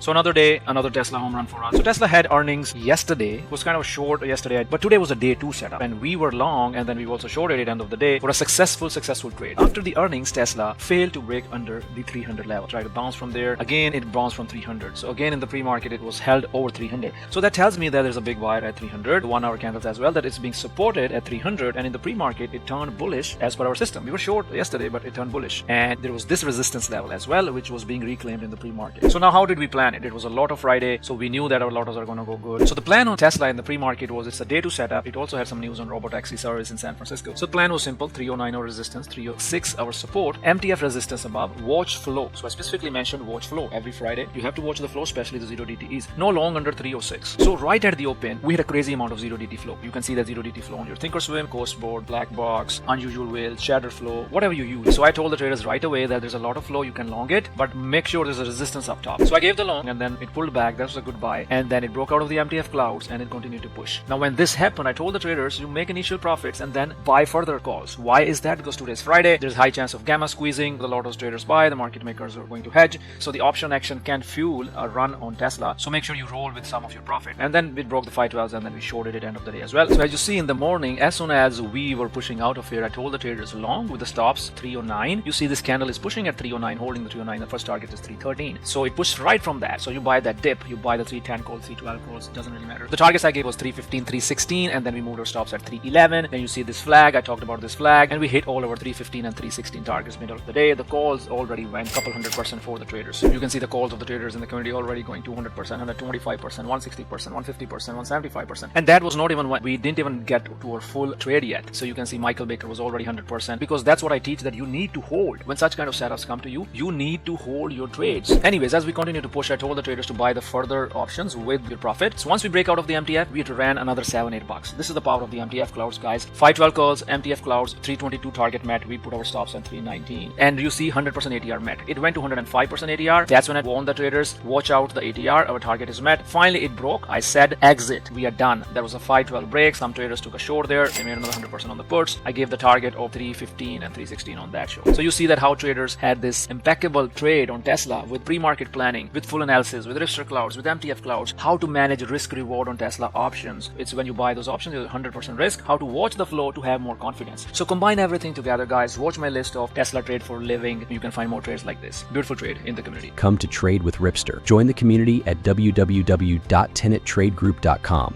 So another day, another Tesla home run for us. So Tesla had earnings yesterday. It was kind of short yesterday, but today was a day 2 setup. And we were long, and then we also shorted at the end of the day for a successful trade. After the earnings, Tesla failed to break under the 300 level. Tried to bounce from there. Again, it bounced from 300. So again, in the pre-market, it was held over 300. So that tells me that there's a big buyer at 300, 1 hour candles as well, that it's being supported at 300. And in the pre-market, it turned bullish as per our system. We were short yesterday, but it turned bullish. And there was this resistance level as well, which was being reclaimed in the pre-market. So now how did we plan it? It was a Lotto Friday, so we knew that our Lottos are going to go good. So the plan on Tesla in the pre-market was it's a day 2 setup. It also had some news on robotaxi service in San Francisco. So the plan was simple: 309 hour resistance, 306 hour support, MTF resistance above, watch flow. So I specifically mentioned watch flow every Friday. You have to watch the flow, especially the 0DTEs. No long under 306. So right at the open, we had a crazy amount of 0DT flow. You can see that 0DT flow on your Thinkorswim, Ghost Board, Black Box, Unusual Whale, Shatter Flow, whatever you use. So I told the traders right away that there's a lot of flow, you can long it, but make sure there's a resistance up top. So I gave the long, and then it pulled back. That was a good buy. And then it broke out of the MTF clouds and it continued to push. Now when this happened, I told the traders, you make initial profits and then buy further calls. Why is that? Because today is Friday. There's high chance of gamma squeezing. The Lotto's traders buy, the market makers are going to hedge. So the option action can fuel a run on Tesla. So make sure you roll with some of your profit. And then we broke the 512s and then we shorted it end of the day as well. So as you see in the morning, as soon as we were pushing out of here, I told the traders long with the stops 309. You see this candle is pushing at 309, holding the 309. The first target is 313. So it pushed right from that. So you buy that dip, you buy the 310 calls, 312 calls, doesn't really matter. The targets I gave was 315, 316, and then we moved our stops at 311. Then you see this flag, I talked about this flag, and we hit all over 315 and 316 targets middle of the day. The calls already went a couple 100% for the traders. You can see the calls of the traders in the community already going 200%, 125%, 160%, 150%, 175%. And that was not even what we didn't even get to our full trade yet. So you can see Michael Baker was already 100%, because that's what I teach, that you need to hold. When such kind of setups come to you, you need to hold your trades. Anyways, as we continue to push, I told the traders to buy the further options with your profit. So once we break out of the MTF, we ran another $7-8. This is the power of the MTF clouds, guys. 512 calls, MTF clouds, 322 target met. We put our stops on 319. And you see 100% ATR met. It went to 105% ATR. That's when I warned the traders, watch out the ATR. Our target is met. Finally, it broke. I said, exit. We are done. There was a 512 break. Some traders took a short there. They made another 100% on the puts. I gave the target of 315 and 316 on that show. So you see that how traders had this impeccable trade on Tesla with pre-market planning, with full analysis, with Ripster clouds, with MTF clouds, how to manage risk reward on Tesla options. It's when you buy those options, you're 100% risk, how to watch the flow to have more confidence. So combine everything together, guys. Watch my list of Tesla trade for living. You can find more trades like this. Beautiful trade in the community. Come to trade with Ripster. Join the community at www.tenettradegroup.com.